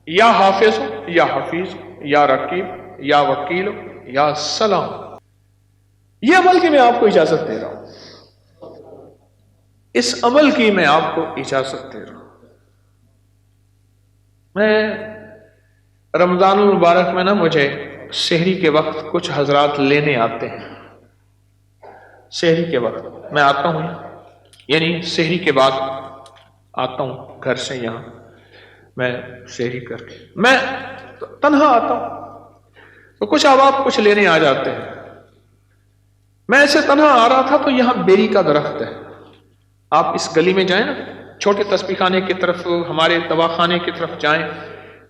یا حافظ یا حفیظ یا رقیب یا وکیل یا سلام. یہ عمل کی میں آپ کو اجازت دے رہا ہوں، اس عمل کی میں آپ کو اجازت دے رہا ہوں. میں رمضان المبارک میں مجھے سحری کے وقت کچھ حضرات لینے آتے ہیں. سحری کے وقت میں آتا ہوں، یعنی سحری کے بعد آتا ہوں گھر سے یہاں، میں سحری کر کے میں تنہا آتا ہوں تو کچھ احباب کچھ لینے آ جاتے ہیں. میں ایسے تنہا آ رہا تھا تو یہاں بیری کا درخت ہے. آپ اس گلی میں جائیں نا، چھوٹے تسبیح خانے کی طرف، ہمارے دواخانے کی طرف جائیں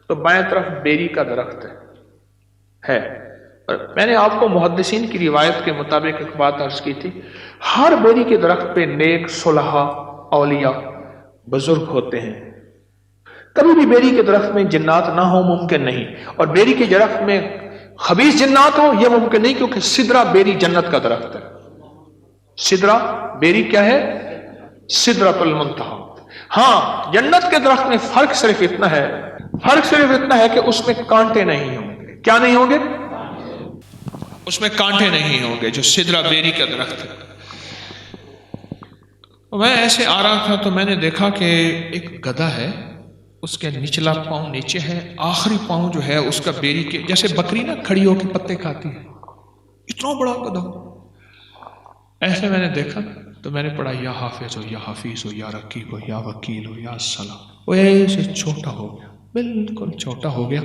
تو بائیں طرف بیری کا درخت ہے. اور میں نے آپ کو محدثین کی روایت کے مطابق ایک بات عرض کی تھی، ہر بیری کے درخت پہ نیک صلحاء اولیاء بزرگ ہوتے ہیں. کبھی بھی بیری کے درخت میں جنات نہ ہو ممکن نہیں، اور بیری کے درخت میں خبیث جنات ہو یہ ممکن نہیں، کیونکہ سدرا بیری جنت کا درخت ہے. سدرا بیری کیا ہے؟ سدرۃ المنتہا. ہاں جنت کے درخت میں فرق صرف اتنا ہے کہ اس میں کانٹے نہیں ہوں گے. کیا نہیں ہوں گے؟ اس میں کانٹے نہیں ہوں گے، جو سدرا بیری کا درخت ہے. میں ایسے آ رہا تھا تو میں نے دیکھا کہ ایک گدھا ہے، اس کے نچلا پاؤں نیچے ہے، آخری پاؤں جو ہے اس کا بیری کے جیسے بکری نا کھڑی ہو کے پتے کھاتی ہے، اتنا بڑا گدھا. ایسے میں نے دیکھا تو میں نے پڑھا یا حافظ ہو یا حفیظ ہو یا رقیب ہو یا وکیل ہو یا سلام. وہ ایسے چھوٹا ہو گیا، بالکل چھوٹا ہو گیا.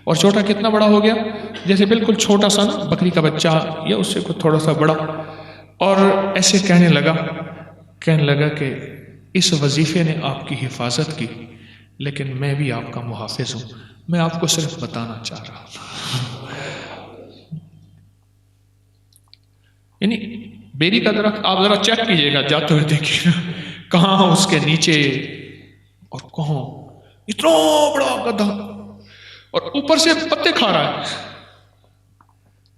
اور چھوٹا کتنا بڑا ہو گیا؟ جیسے بالکل چھوٹا سا نا بکری کا بچہ یا اس سے کوئی تھوڑا سا بڑا. اور ایسے کہنے لگا کہ اس وظیفے نے آپ کی حفاظت کی، لیکن میں بھی آپ کا محافظ ہوں. میں آپ کو صرف بتانا چاہ رہا ہوں. یعنی بیری کا درخت آپ ذرا چیک کیجئے گا، جاتے ہوئے دیکھیے کہاں اس کے نیچے اور کہاں اتنا بڑا گدھا، اور اوپر سے پتے کھا رہا ہے.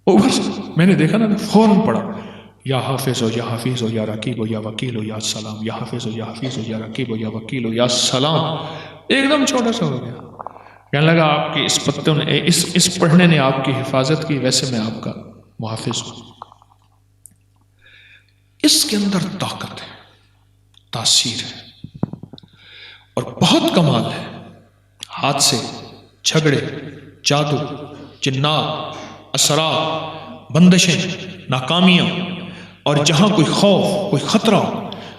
اوپر سے میں نے دیکھا نا، فوراً پڑھا یا حافظ ہو یا حفیظ ہو یا رقیب ہو یا وکیل ہو یا سلام. یا حافظ ہو یا حفیظ ہو یا رقیب ہو یا وکیل ہو یا سلام. ایک دم چھوٹا سا ہو گیا. کہنے لگا آپ کی اس پتوں نے، اس پڑھنے نے آپ کی حفاظت کی، ویسے میں آپ کا محافظ ہوں. اس کے اندر طاقت ہے، تاثیر ہے اور بہت کمال ہے. ہاتھ سے جھگڑے، جادو، جنات، اثرات، بندشیں، ناکامیاں، اور جہاں کوئی خوف، کوئی خطرہ،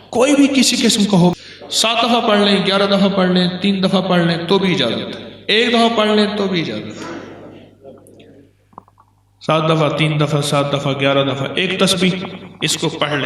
کوئی بھی کسی قسم کا ہو، 7 دفعہ پڑھ لیں، 11 دفعہ پڑھ لیں، 3 دفعہ پڑھ لیں تو بھی اجازت ہے. 1 دفعہ پڑھ لیں تو بھی اجازت ہے. 7 دفعہ، 3 دفعہ، 7 دفعہ، 11 دفعہ ایک تسبیح اس کو پڑھ لیں.